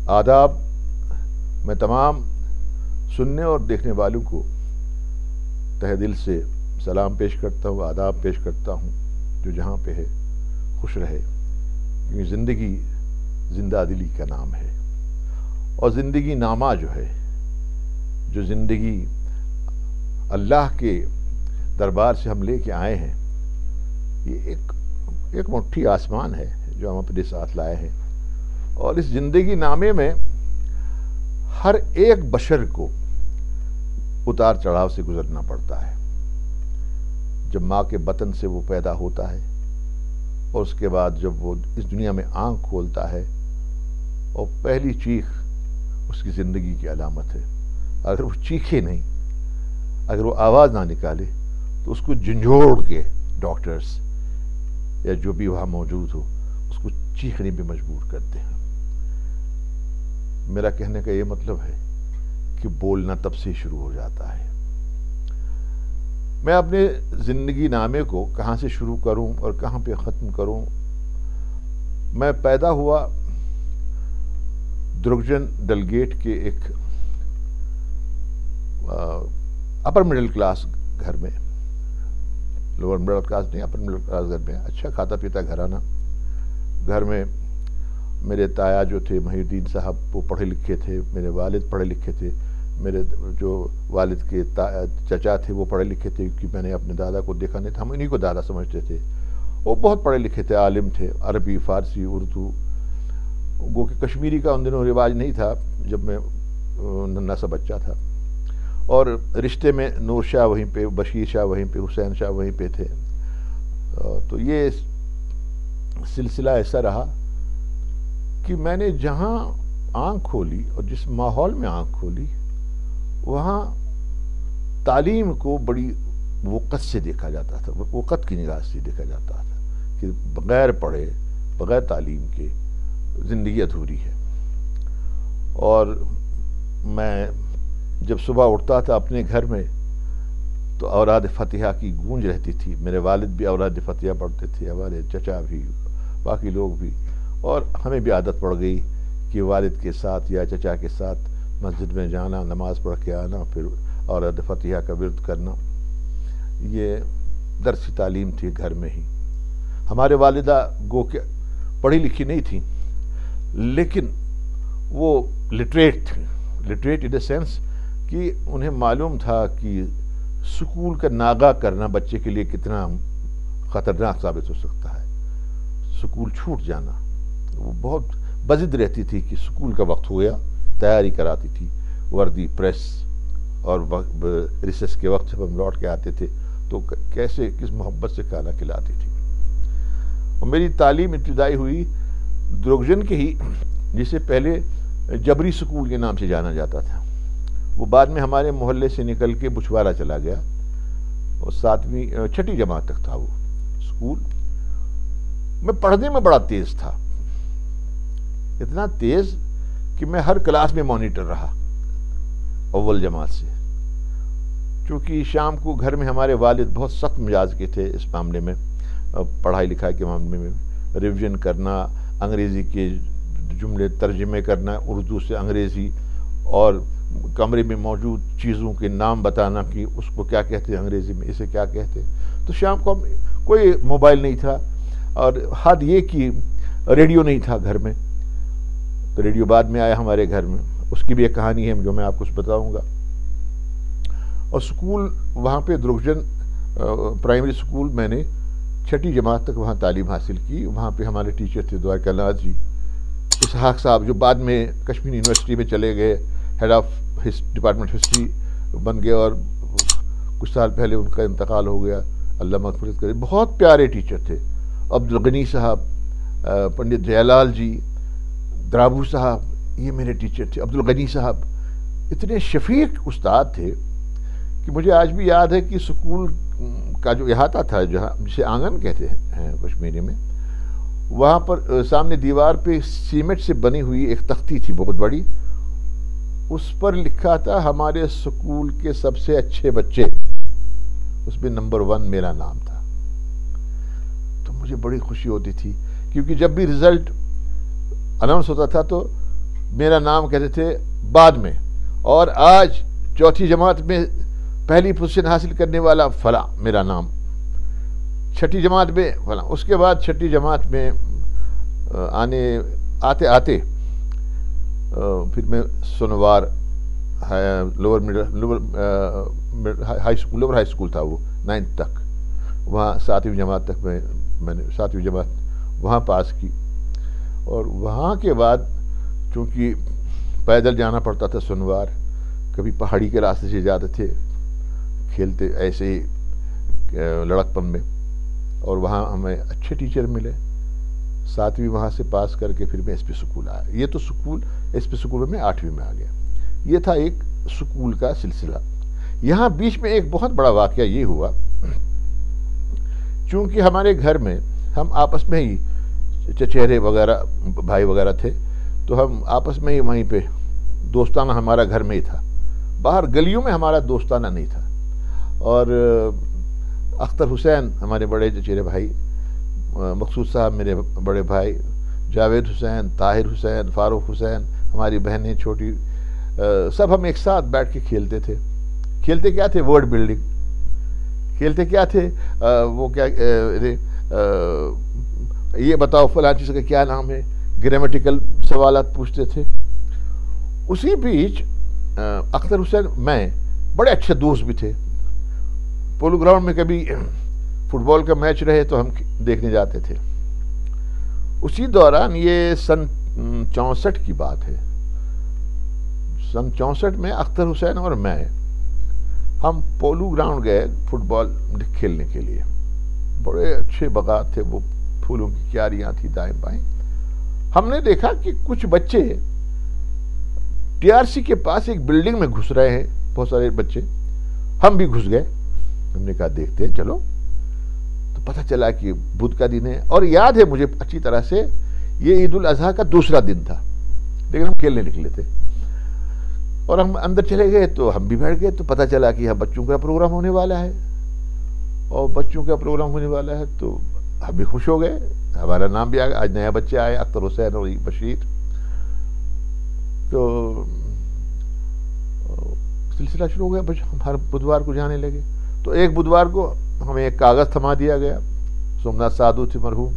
آداب. میں تمام سننے اور دیکھنے والوں کو تہ دل سے سلام پیش کرتا ہوں، آداب پیش کرتا ہوں. جو جہاں پہ ہے خوش رہے، کیونکہ زندگی زندہ دلی کا نام ہے. اور زندگی نامہ جو ہے، جو زندگی اللہ کے دربار سے ہم لے کے آئے ہیں، یہ ایک مٹھی آسمان ہے جو ہم اپنے ساتھ لائے ہیں. اور اس زندگی نامے میں ہر ایک بشر کو اتار چڑھاؤ سے گزرنا پڑتا ہے. جب ماں کے بطن سے وہ پیدا ہوتا ہے اور اس کے بعد جب وہ اس دنیا میں آنکھ کھولتا ہے اور پہلی چیخ اس کی زندگی کی علامت ہے. اگر وہ چیخے نہیں، اگر وہ آواز نہ نکالے تو اس کو جھنجھوڑ کے ڈاکٹرز یا جو بھی وہاں موجود ہو اس کو چیخنے پہ مجبور کرتے ہیں. میرا کہنے کا یہ مطلب ہے کہ بولنا تب سے شروع ہو جاتا ہے. میں اپنے زندگی نامے کو کہاں سے شروع کروں اور کہاں پہ ختم کروں. میں پیدا ہوا درگجن ڈلگیٹ کے ایک اپر مڈل کلاس گھر میں، لوور مڈل کلاس نہیں، اپر مڈل کلاس گھر میں، اچھا کھاتا پیتا گھرانہ. گھر میں میرے تایا جو تھے محی الدین صاحب، وہ پڑھے لکھے تھے. میرے والد پڑھے لکھے تھے. میرے جو والد کے چچا تھے وہ پڑھے لکھے تھے، کیونکہ میں نے اپنے دادا کو دیکھا نہیں تھا، ہم انہیں کو دادا سمجھتے تھے. وہ بہت پڑھے لکھے تھے، عالم تھے، عربی، فارسی، اردو. گو کہ کشمیری کا ان دنوں رواج نہیں تھا جب میں ننھا سا بچہ تھا. اور رشتے میں نور شاہ وہیں پہ، بشیر شاہ وہیں پہ، حسین شاہ وہیں پہ تھے. تو یہ سلسلہ ایسا رہا کہ میں نے جہاں آنکھ کھولی اور جس ماحول میں آنکھ کھولی وہاں تعلیم کو بڑی وقت سے دیکھا جاتا تھا، وقت کی نگاہ سے دیکھا جاتا تھا کہ بغیر پڑھے، بغیر تعلیم کے زندگی ادھوری ہے. اور میں جب صبح اٹھتا تھا اپنے گھر میں تو اوراد فتحہ کی گونج رہتی تھی. میرے والد بھی اوراد فتحہ پڑھتے تھے، ہمارے چچا بھی، باقی لوگ بھی. اور ہمیں بھی عادت پڑ گئی کہ والد کے ساتھ یا چچا کے ساتھ مسجد میں جانا، نماز پڑھ کے آنا، پھر اوراد فتحہ کا ورد کرنا. یہ درس تعلیم تھی گھر میں ہی. ہمارے والدہ گو کہ پڑھی لکھی نہیں تھیں، لیکن وہ لٹریٹ تھیں. لٹریٹ ان دا سینس کہ انہیں معلوم تھا کہ سکول کا ناغہ کرنا بچے کے لیے کتنا خطرناک ثابت ہو سکتا ہے. سکول چھوٹ جانا، وہ بہت بضد رہتی تھی کہ سکول کا وقت ہو گیا، تیاری کراتی تھی، وردی، پریس. اور ریسس کے وقت جب ہم لوٹ کے آتے تھے تو کیسے کس محبت سے کھانا کھلاتی تھی. اور میری تعلیم ابتدائی ہوئی درگجن کے ہی، جسے پہلے جبری سکول کے نام سے جانا جاتا تھا. وہ بعد میں ہمارے محلے سے نکل کے بچھوارا چلا گیا اور 6ٹھی جماعت تک تھا وہ سکول. میں پڑھنے میں بڑا تیز تھا، اتنا تیز کہ میں ہر کلاس میں مانیٹر رہا اول جماعت سے. چونکہ شام کو گھر میں ہمارے والد بہت سخت مزاج کے تھے اس معاملے میں، پڑھائی لکھائی کے معاملے میں. ریویژن کرنا، انگریزی کے جملے ترجمے کرنا اردو سے انگریزی، اور کمرے میں موجود چیزوں کے نام بتانا کہ اس کو کیا کہتے ہیں انگریزی میں، اسے کیا کہتے. تو شام کو کوئی موبائل نہیں تھا، اور حد یہ کہ ریڈیو نہیں تھا گھر میں. تو ریڈیو بعد میں آیا ہمارے گھر میں، اس کی بھی ایک کہانی ہے جو میں آپ کو بتاؤں گا. اور سکول وہاں پہ درگجن پرائمری سکول میں نے 6ٹھی جماعت تک وہاں تعلیم حاصل کی. وہاں پہ ہمارے ٹیچر تھے دعا کلناز جی، اسحاق صاحب جو بعد میں کشمیر یونیورسٹی میں چلے گئے، ہیڈ آف ڈپارٹمنٹ ہسٹری بن گئے، اور کچھ سال پہلے ان کا انتقال ہو گیا، اللہ مغفرت کرے. بہت پیارے ٹیچر تھے. عبدالغنی صاحب، پنڈت جے لال جی، درابو صاحب، یہ میرے ٹیچر تھے. عبدالغنی صاحب اتنے شفیق استاد تھے کہ مجھے آج بھی یاد ہے کہ سکول کا جو احاطہ تھا، جسے آنگن کہتے ہیں کشمیری میں، وہاں پر سامنے دیوار پہ سیمنٹ سے بنی ہوئی ایک تختی تھی بہت بڑی. اس پر لکھا تھا ہمارے سکول کے سب سے اچھے بچے. اس میں نمبر 1 میرا نام تھا. تو مجھے بڑی خوشی ہوتی تھی، کیونکہ جب بھی رزلٹ اناؤنس ہوتا تھا تو میرا نام کہتے تھے بعد میں، اور آج چوتھی جماعت میں پہلی پوزیشن حاصل کرنے والا فلاں میرا نام، چھٹی جماعت میں فلاں. اس کے بعد چھٹی جماعت میں آتے آتے پھر میں سنوار لوور ہائی اسکول تھا، وہ 9th تک، وہاں 7ویں جماعت تک میں نے 7ویں جماعت وہاں پاس کی. اور وہاں کے بعد چونکہ پیدل جانا پڑتا تھا سنوار، کبھی پہاڑی کے راستے سے جاتے تھے کھیلتے ایسے ہی لڑکپن میں، اور وہاں ہمیں اچھے ٹیچر ملے. 7ویں وہاں سے پاس کر کے پھر میں ایس پی اسکول آیا. یہ تو ایس پی اسکول میں 8ویں میں آ گیا. یہ تھا ایک اسکول کا سلسلہ. یہاں بیچ میں ایک بہت بڑا واقعہ یہ ہوا، چونکہ ہمارے گھر میں ہم آپس میں ہی چچیرے وغیرہ بھائی وغیرہ تھے، تو ہم آپس میں ہی وہیں پہ دوستانہ ہمارا گھر میں ہی تھا، باہر گلیوں میں ہمارا دوستانہ نہیں تھا. اور اختر حسین ہمارے بڑے چچیرے بھائی، مقصود صاحب میرے بڑے بھائی، جاوید حسین، طاہر حسین، فاروق حسین، ہماری بہنیں چھوٹی، سب ہم ایک ساتھ بیٹھ کے کھیلتے تھے. کھیلتے کیا تھے؟ Word building. کھیلتے کیا تھے؟ وہ کیا یہ بتاؤ فلاں چیز کا کیا نام ہے، گرامیٹیکل سوالات پوچھتے تھے. اسی بیچ اختر حسین میں بڑے اچھے دوست بھی تھے. پولو گراؤنڈ میں کبھی فٹ بال کا میچ رہے تو ہم دیکھنے جاتے تھے. اسی دوران یہ سن 64 کی بات ہے. سن 64 میں اختر حسین اور میں ہم پولو گراؤنڈ گئے فٹ بال کھیلنے کے لیے. بڑے اچھے باغات تھے، وہ پھولوں کی کیاریاں تھی دائیں بائیں. ہم نے دیکھا کہ کچھ بچے ٹی آر سی کے پاس ایک بلڈنگ میں گھس رہے ہیں، بہت سارے بچے. ہم بھی گھس گئے. ہم نے کہا دیکھتے ہیں چلو. تو پتہ چلا کہ بدھ کا دن ہے، اور یاد ہے مجھے اچھی طرح سے یہ عید الاضحیٰ کا دوسرا دن تھا، لیکن ہم کھیلنے نکلے تھے. اور ہم اندر چلے گئے تو ہم بھی بیٹھ گئے. تو پتہ چلا کہ یہاں بچوں کا پروگرام ہونے والا ہے، اور بچوں کا پروگرام ہونے والا ہے تو ہم بھی خوش ہو گئے. ہمارا نام بھی آ گیا. آج نیا بچے آئے، اختر حسین اور بشیر. تو سلسلہ شروع ہو گیا. ہم ہر بدھوار کو جانے لگے. تو ایک بدھوار کو ہمیں ایک کاغذ تھما دیا گیا. سومناتھ سادھو تھے مرحوم،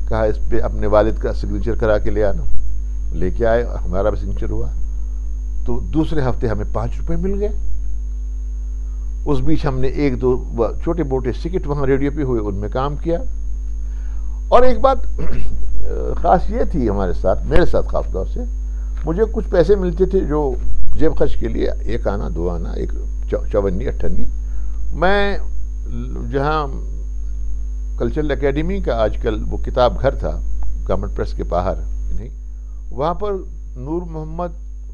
کہا اس پہ اپنے والد کا سگنیچر کرا کے لے آنا. لے کے آئے، ہمارا بھی سگنیچر ہوا. تو دوسرے ہفتے ہمیں 5 روپے مل گئے. اس بیچ ہم نے 1-2 چھوٹے موٹے سکٹ وہاں ریڈیو پہ ہوئے، ان میں کام کیا. اور ایک بات خاص یہ تھی ہمارے ساتھ، میرے ساتھ خاص طور سے، مجھے کچھ پیسے ملتے تھے جو جیب خرچ کے لیے، 1 آنا 2 آنا، 1 54 58. میں جہاں کلچرل اکیڈمی کا آج کل وہ کتاب گھر تھا گورنمنٹ پریس کے باہر، نہیں وہاں پر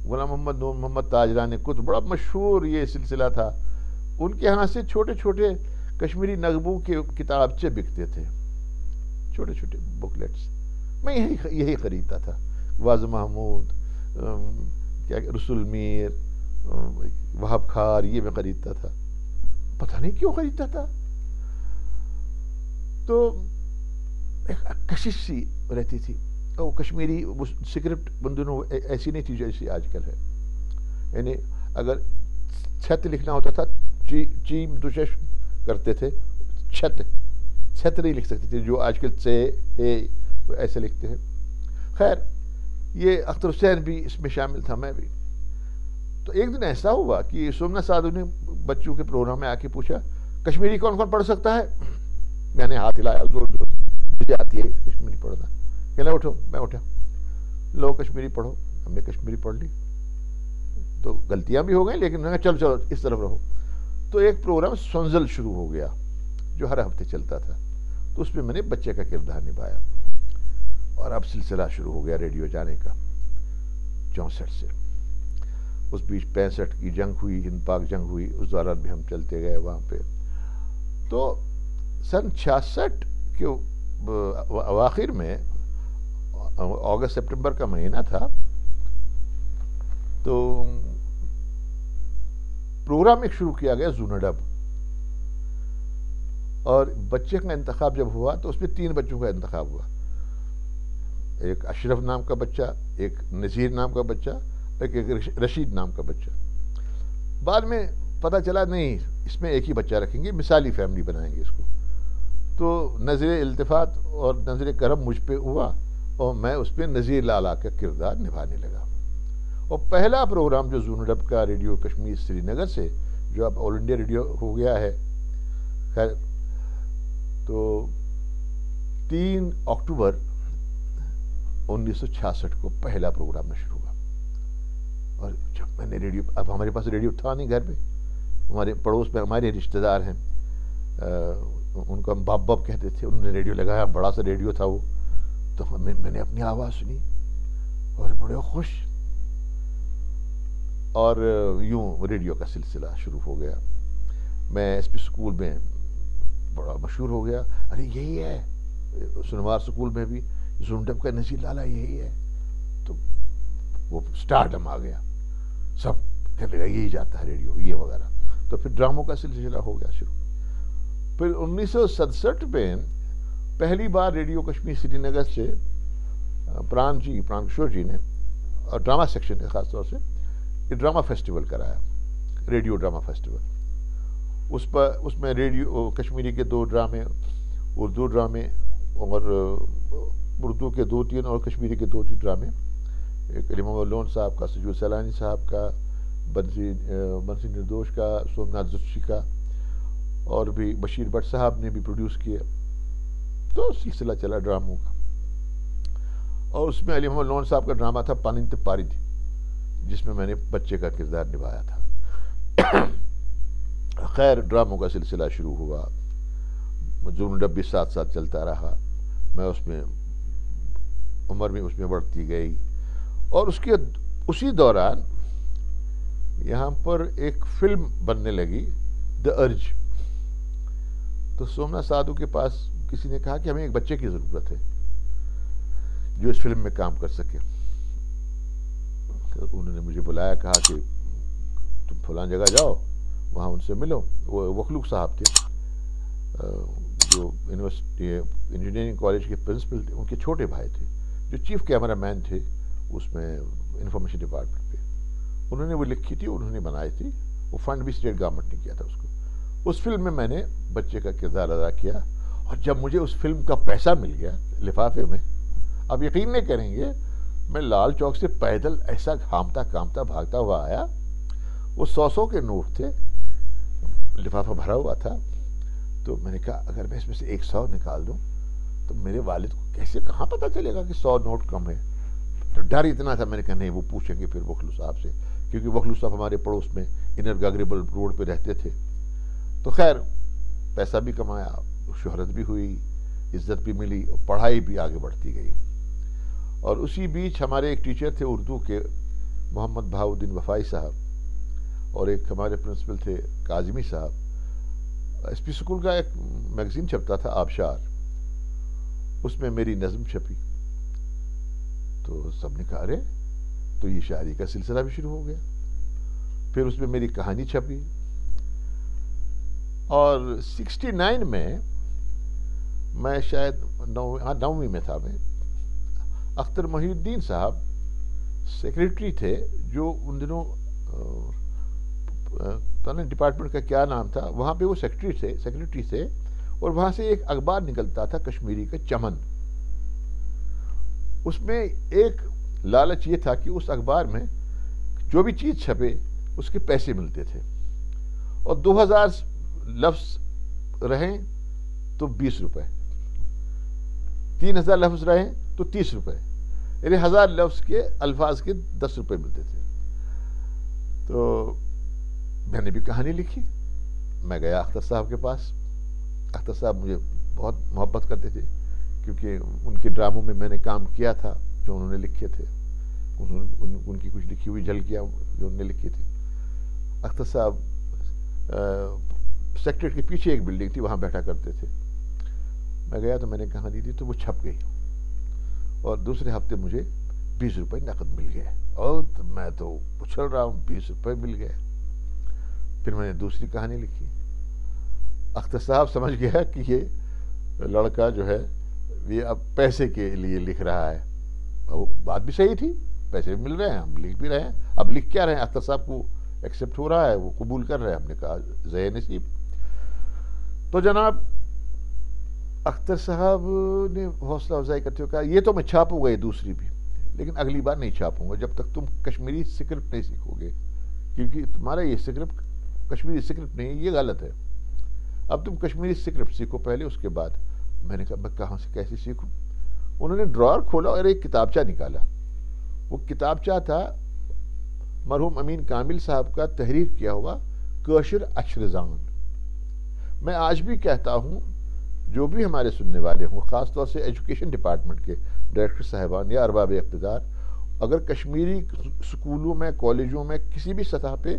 غلام محمد نور محمد تاجران کتب، بڑا مشہور یہ سلسلہ تھا. ان کے ہاں سے چھوٹے چھوٹے کشمیری نغموں کے کتابچے بکتے تھے، چھوٹے چھوٹے بکلیٹس. میں یہی خریدتا تھا. واز محمود، رسول میر، وہاب خار، یہ میں خریدتا تھا. پتہ نہیں کیوں خریدتا تھا. تو ایک کشش سی رہتی تھی. وہ کشمیری سکرپٹ ان دنوں ایسی نہیں تھی جیسی آج کل ہے. یعنی اگر چھت لکھنا ہوتا تھا، چیم دوشش کرتے تھے، چھت نہیں لکھ سکتے تھے جو آج کل سے ایسے لکھتے ہیں. خیر، یہ اختر حسین بھی اس میں شامل تھا، میں بھی. تو ایک دن ایسا ہوا کہ سومناتھ سادھو نے بچوں کے پروگرام میں آ کے پوچھا کشمیری کون کون پڑھ سکتا ہے. میں نے ہاتھ ہلایا زور زور سے، مجھے آتی ہے کشمیری پڑھنا. کہنا اٹھو. میں اٹھا، لو کشمیری پڑھو. ہم نے کشمیری پڑھ لی. تو غلطیاں بھی ہو گئیں، لیکن میں نے کہا چلو اس طرف رہو. تو ایک پروگرام سنزل شروع ہو گیا جو ہر ہفتے چلتا تھا. تو اس میں میں نے بچے کا کردار نبھایا. اور اب سلسلہ شروع ہو گیا ریڈیو جانے کا 64 سے. اس بیچ 65 کی جنگ ہوئی، ہند پاک جنگ ہوئی، اس دوران بھی ہم چلتے گئے وہاں پہ. تو سن 66 کے اواخر میں، اگست سپٹمبر کا مہینہ تھا، تو پروگرام ایک شروع کیا گیا زونڈب. اور بچے کا انتخاب جب ہوا تو اس میں 3 بچوں کا انتخاب ہوا. ایک اشرف نام کا بچہ، ایک نذیر نام کا بچہ، ایک رشید نام کا بچہ. بعد میں پتہ چلا نہیں اس میں ایک ہی بچہ رکھیں گے، مثالی فیملی بنائیں گے اس کو. تو نظر التفات اور نظر کرم مجھ پہ ہوا اور میں اس پہ نذیر لالا کا کردار نبھانے لگا. اور پہلا پروگرام جو زون ڈب کا ریڈیو کشمیر سری نگر سے، جو اب آل انڈیا ریڈیو ہو گیا ہے، خیر، تو 3 اکتوبر 1966 کو پہلا پروگرام نشر ہوا. اور جب میں نے ریڈیو، اب ہمارے پاس ریڈیو تھا نہیں گھر پہ، ہمارے پڑوس میں ہمارے رشتہ دار ہیں، ان کو ہم باپ باپ کہتے تھے، انہوں نے ریڈیو لگایا، بڑا سا ریڈیو تھا وہ. تو میں نے اپنی آواز سنی اور بڑے خوش، اور یوں ریڈیو کا سلسلہ شروع ہو گیا. میں ایس پی اسکول میں بڑا مشہور ہو گیا، ارے یہی ہے سنوار اسکول میں بھی زون ڈب کا نذیر لالا یہی ہے. تو وہ سٹارڈم آ گیا، سب کہنے لگا یہی جاتا ہے ریڈیو یہ وغیرہ. تو پھر ڈراموں کا سلسلہ ہو گیا شروع. پھر 1967 میں پہلی بار ریڈیو کشمیر سری نگر سے پران کشور جی نے، اور ڈرامہ سیکشن نے خاص طور سے ڈرامہ فیسٹیول کرایا، ریڈیو ڈرامہ فیسٹیول. اس میں ریڈیو کشمیری کے 2 ڈرامے، اردو ڈرامے، اور اردو کے 2-3 اور کشمیری کے 2-3 ڈرامے، ایک علی محمد لون صاحب کا، سجود سیلانی صاحب کا، بنسی نردوش کا، سومناتھ زچی کا، اور بھی بشیر بٹ صاحب نے بھی پروڈیوس کیے. تو سلسلہ چلا ڈراموں کا. اور اس میں علی محمد لون صاحب کا ڈرامہ تھا پاننت پارد، جس میں نے بچے کا کردار نبھایا تھا. خیر، ڈراموں کا سلسلہ شروع ہوا، زون ڈب بھی ساتھ ساتھ چلتا رہا. میں اس میں عمر بھی اس میں بڑھتی گئی. اور اسی دوران یہاں پر ایک فلم بننے لگی، دا ارج. تو سومناتھ سادھو کے پاس کسی نے کہا کہ ہمیں ایک بچے کی ضرورت ہے جو اس فلم میں کام کر سکے. انہوں نے مجھے بلایا، کہا کہ تم فلاں جگہ جاؤ، وہاں ان سے ملو. وہ وخلوق صاحب تھے جو یونیورسٹی انجینئرنگ کالج کے پرنسپل تھے، ان کے چھوٹے بھائی تھے جو چیف کیمرہ مین تھے اس میں انفارمیشن ڈپارٹمنٹ پہ. انہوں نے وہ لکھی تھی، انہوں نے بنائی تھی، وہ فنڈ بھی اسٹیٹ گورنمنٹ نے کیا تھا اس کو. اس فلم میں نے بچے کا کردار ادا کیا. اور جب مجھے اس فلم کا پیسہ مل گیا لفافے میں، اب یقین نہیں کریں گے، میں لال چوک سے پیدل ایسا گھامتا کامتا بھاگتا ہوا آیا. وہ 100 کے نوٹ تھے، لفافہ بھرا ہوا تھا. تو میں نے کہا اگر میں اس میں سے 100 نکال دوں تو میرے والد کو کہاں پتہ چلے گا کہ 100 نوٹ کم ہے. تو ڈر اتنا تھا، میں نے کہا نہیں، وہ پوچھیں گے پھر وخلو صاحب سے، کیونکہ وخلو صاحب ہمارے پڑوس میں انر گاگریبل روڈ پہ رہتے تھے. تو خیر، پیسہ بھی کمایا، شہرت بھی ہوئی، عزت بھی ملی، اور پڑھائی بھی آگے بڑھتی گئی. اور اسی بیچ ہمارے ایک ٹیچر تھے اردو کے، محمد بہاؤدین وفائی صاحب، اور ایک ہمارے پرنسپل تھے کاظمی صاحب. ایس پی اسکول کا ایک میگزین چھپتا تھا آبشار، اس میں میری نظم چھپی. تو سب نے کہا ارے، تو یہ شاعری کا سلسلہ بھی شروع ہو گیا. پھر اس میں میری کہانی چھپی. اور 69 میں شاید 9ویں میں تھا، میں اختر محی الدین صاحب سیکریٹری تھے، جو ان دنوں ڈپارٹمنٹ کا کیا نام تھا، وہاں پہ وہ سیکریٹری تھے. اور وہاں سے ایک اخبار نکلتا تھا کشمیری کا، چمن. اس میں ایک لالچ یہ تھا کہ اس اخبار میں جو بھی چیز چھپے اس کے پیسے ملتے تھے. اور 2000 لفظ رہیں تو 20 روپے، 3000 لفظ رہیں تو 30 روپے، یعنی 1000 لفظ کے الفاظ کے 10 روپے ملتے تھے. تو میں نے بھی کہانی لکھی. میں گیا اختر صاحب کے پاس. اختر صاحب مجھے بہت محبت کرتے تھے، کیونکہ ان کے ڈراموں میں نے کام کیا تھا جو انہوں نے لکھے تھے. ان کی کچھ لکھی ہوئی جھلکیاں جو انہوں نے لکھی تھی. اختر صاحب سیکٹریٹ کے پیچھے ایک بلڈنگ تھی، وہاں بیٹھا کرتے تھے. میں گیا تو میں نے کہانی دی تو وہ چھپ گئی، اور دوسرے ہفتے مجھے 20 روپے نقد مل گئے. اور میں تو اچھل رہا ہوں، 20 روپے مل گئے. پھر میں نے دوسری کہانی لکھی. اختر صاحب سمجھ گیا کہ یہ لڑکا جو ہے یہ اب پیسے کے لیے لکھ رہا ہے. وہ بات بھی صحیح تھی، پیسے بھی مل رہے ہیں، ہم لکھ بھی رہے ہیں. اب لکھ کیا رہے ہیں؟ اختر صاحب کو ایکسیپٹ ہو رہا ہے، وہ قبول کر رہے ہیں. ہم نے کہا زہ نصیب. تو جناب اختر صاحب نے حوصلہ افزائی کرتے ہوئے کہا یہ تو میں چھاپوں گا یہ دوسری بھی، لیکن اگلی بار نہیں چھاپوں گا جب تک تم کشمیری اسکرپٹ نہیں سیکھو گے، کیونکہ تمہارا یہ اسکرپٹ کشمیری اسکرپٹ نہیں ہے، یہ غلط ہے. اب تم کشمیری اسکرپٹ سیکھو پہلے، اس کے بعد. میں نے کہا میں کہاں سے کیسے سیکھوں؟ انہوں نے ڈراور کھولا اور ایک کتابچہ نکالا. وہ کتابچہ تھا مرحوم امین کامل صاحب کا تحریر کیا ہوا کاشر اشرزان. میں آج بھی کہتا ہوں جو بھی ہمارے سننے والے ہوں، خاص طور سے ایجوکیشن ڈپارٹمنٹ کے ڈائریکٹر صاحبان یا ارباب اقتدار، اگر کشمیری اسکولوں میں، کالجوں میں، کسی بھی سطح پہ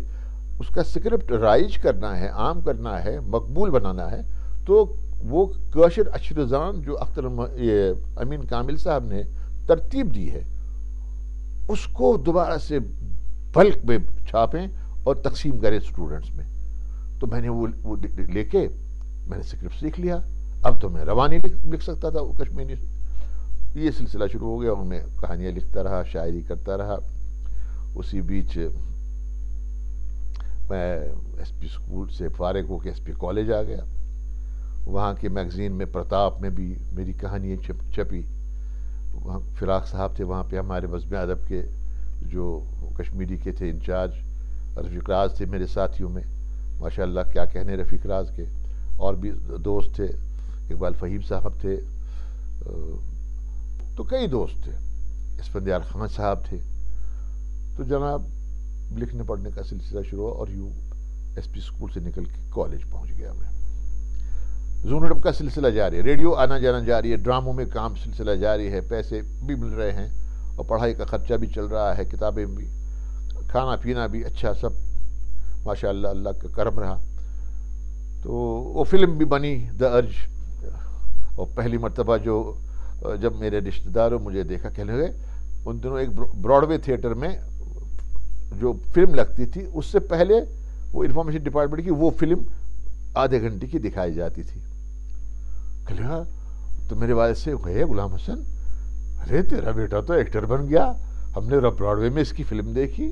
اس کا اسکرپٹ رائج کرنا ہے، عام کرنا ہے، مقبول بنانا ہے، تو وہ کاشر اشرزان جو امین کامل صاحب نے ترتیب دی ہے اس کو دوبارہ سے بلک میں چھاپیں اور تقسیم کریں اسٹوڈنٹس میں. تو میں نے وہ لے کے میں نے اسکرپٹ سیکھ لیا. اب تو میں روانی لکھ سکتا تھا وہ کشمیری. یہ سلسلہ شروع ہو گیا اور میں کہانیاں لکھتا رہا، شاعری کرتا رہا. اسی بیچ میں ایس پی اسکول سے فارغ ہو کے ایس پی کالج آ گیا. وہاں کے میگزین میں پرتاپ میں بھی میری کہانیاں چھپی. وہاں فراق صاحب تھے، وہاں پہ ہمارے بزم ادب کے جو کشمیری کے تھے انچارج، رفیق راز تھے میرے ساتھیوں میں. ماشاء اللہ کیا کہنے رفیق راز کے. اور بھی دوست تھے، اقبال فہیم صاحب تھے، تو کئی دوست تھے. اسفندیار خان صاحب تھے. تو جناب لکھنے پڑھنے کا سلسلہ شروع ہوا اور یوں ایس پی اسکول سے نکل کے کالج پہنچ گیا میں. زون اڈب کا سلسلہ جاری ہے، ریڈیو آنا جانا جاری ہے، ڈراموں میں کام سلسلہ جاری ہے، پیسے بھی مل رہے ہیں اور پڑھائی کا خرچہ بھی چل رہا ہے، کتابیں بھی، کھانا پینا بھی اچھا، سب ماشاء اللہ اللہ کا کرم رہا. تو وہ فلم بھی بنی دا ارج. اور پہلی مرتبہ جب میرے رشتہ داروں مجھے دیکھا، کہنے لگے ان دنوں ایک براڈ وے تھیٹر میں جو فلم لگتی تھی اس سے پہلے وہ انفارمیشن ڈپارٹمنٹ کی وہ فلم آدھے گھنٹے کی دکھائی جاتی تھی. کہ لگا تو میرے والد سے کہے غلام حسن ارے تیرا بیٹا تو ایکٹر بن گیا، ہم نے براڈ وے میں اس کی فلم دیکھی.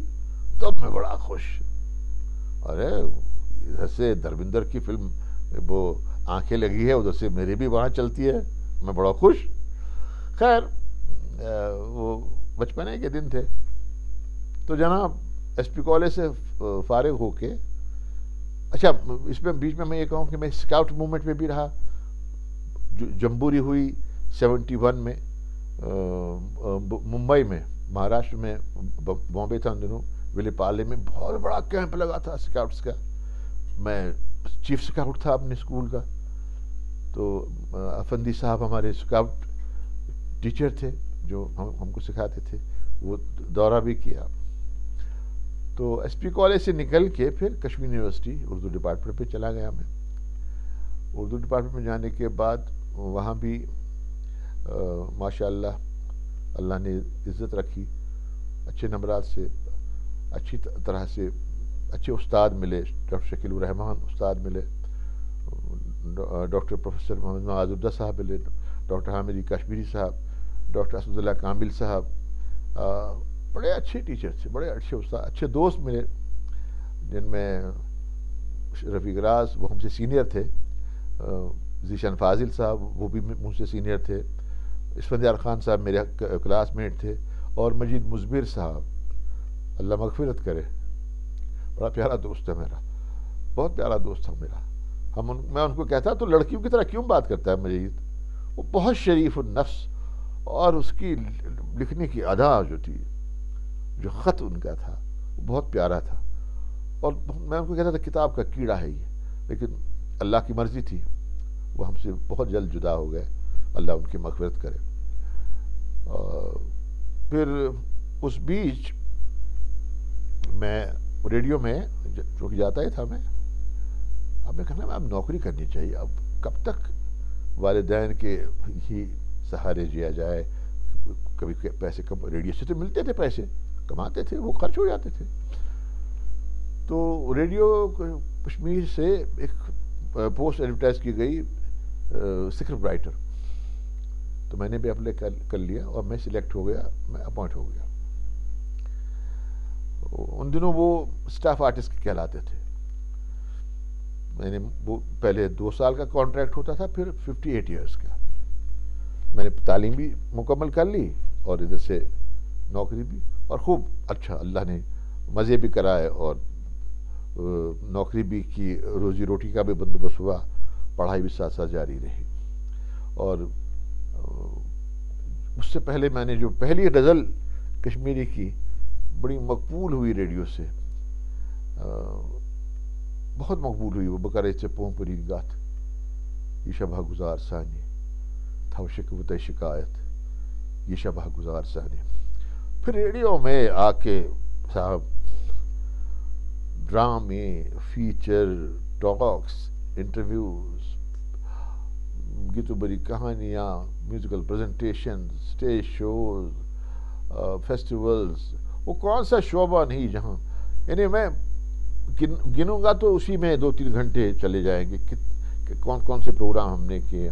تب میں بڑا خوش. ارے ادھر سے درویندر کی فلم وہ آنکھیں لگی ہے، ادھر سے میری بھی وہاں چلتی ہے، میں بڑا خوش. خیر وہ بچپنے کے دن تھے. تو جناب ایس پی کالج سے فارغ ہو کے، اچھا اس میں بیچ میں یہ کہوں کہ میں اسکاؤٹ موومنٹ میں بھی رہا. جمبوری ہوئی 71 میں ممبئی میں، مہاراشٹر میں، بامبے تھا ان دنوں، ولی پالے میں بہت بڑا کیمپ لگا تھا اسکاؤٹس کا. میں چیف اسکاؤٹ تھا اپنے اسکول کا. تو افندی صاحب ہمارے اسکاؤٹ ٹیچر تھے جو ہم کو سکھاتے تھے، وہ دورہ بھی کیا. تو ایس پی کالج سے نکل کے پھر کشمیر یونیورسٹی اردو ڈپارٹمنٹ پہ چلا گیا میں. اردو ڈپارٹمنٹ میں جانے کے بعد وہاں بھی ماشاء اللہ اللہ نے عزت رکھی. اچھے نمبرات سے، اچھی طرح سے اچھے استاد ملے. ڈاکٹر شکیل الرحمان استاد ملے، ڈاکٹر پروفیسر محمد معاذ الدہ صاحب ملے، ڈاکٹر حامدی کشمیری صاحب، ڈاکٹر اسد اللہ کامل صاحب. بڑے اچھے ٹیچر تھے، بڑے اچھے استاد، اچھے دوست ملے، جن میں رفیق راز وہ ہم سے سینئر تھے، ذیشان فاضل صاحب وہ بھی مجھ سے سینئر تھے، اسفندیار خان صاحب میرے کلاس میٹ تھے، اور مجید مزبر صاحب اللہ مغفرت کرے، بڑا پیارا دوست ہے میرا، بہت پیارا دوست تھا میرا. میں ان کو کہتا تو لڑکیوں کی طرح کیوں بات کرتا ہے مجید. وہ بہت شریف النفس، اور اس کی لکھنے کی ادا جو تھی، جو خط ان کا تھا وہ بہت پیارا تھا. اور میں ان کو کہتا تھا کتاب کا کیڑا ہے یہ، لیکن اللہ کی مرضی تھی، وہ ہم سے بہت جلد جدا ہو گئے، اللہ ان کی مغفرت کرے. پھر اس بیچ میں ریڈیو میں چونکہ جاتا ہی تھا میں، اب میں کہنا اب نوکری کرنی چاہیے. اب کب تک والدین کے ہی سہارے جیا جائے. کبھی پیسے کم، ریڈیو سے تو ملتے تھے، پیسے کماتے تھے، وہ خرچ ہو جاتے تھے. تو ریڈیو کشمیر سے ایک پوسٹ ایڈورٹائز کی گئی اسکرپٹ رائٹر. تو میں نے بھی اپلائی کر لیا اور میں سلیکٹ ہو گیا, میں اپوائنٹ ہو گیا. ان دنوں وہ اسٹاف آرٹسٹ کہلاتے تھے. میں نے وہ پہلے 2 سال کا کانٹریکٹ ہوتا تھا, پھر 58 ایئرس کا. میں نے تعلیم بھی مکمل کر لی اور ادھر سے نوکری بھی, اور خوب اچھا اللہ نے مزے بھی کرائے, اور نوکری بھی کی, روزی روٹی کا بھی بندوبست ہوا, پڑھائی بھی ساتھ ساتھ جاری رہی. اور اس سے پہلے میں نے جو پہلی غزل کشمیری کی بڑی مقبول ہوئی ریڈیو سے, بہت مقبول ہوئی, وہ بکرے سے پون پری گات یہ شبہ گزار ثانی تھو شکوت شکایت یہ شبہ گزار ثانی. پھر ریڈیو میں آ کے صاحب ڈرامے, فیچر, ٹاکس, انٹرویوز, گیتو بری کہانیاں, musical presentation, stage shows, festivals, وہ کون سا شعبہ نہیں جہاں, یعنی میں گنوں گا تو اسی میں 2-3 گھنٹے چلے جائیں گے کہ کون کون سے پروگرام ہم نے کیے,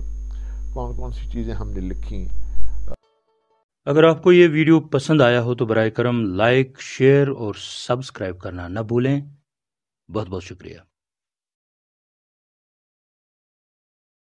کون کون سی چیزیں ہم نے لکھی. اگر آپ کو یہ ویڈیو پسند آیا ہو تو برائے کرم لائک, شیئر اور سبسکرائب کرنا نہ بھولیں. بہت بہت شکریہ.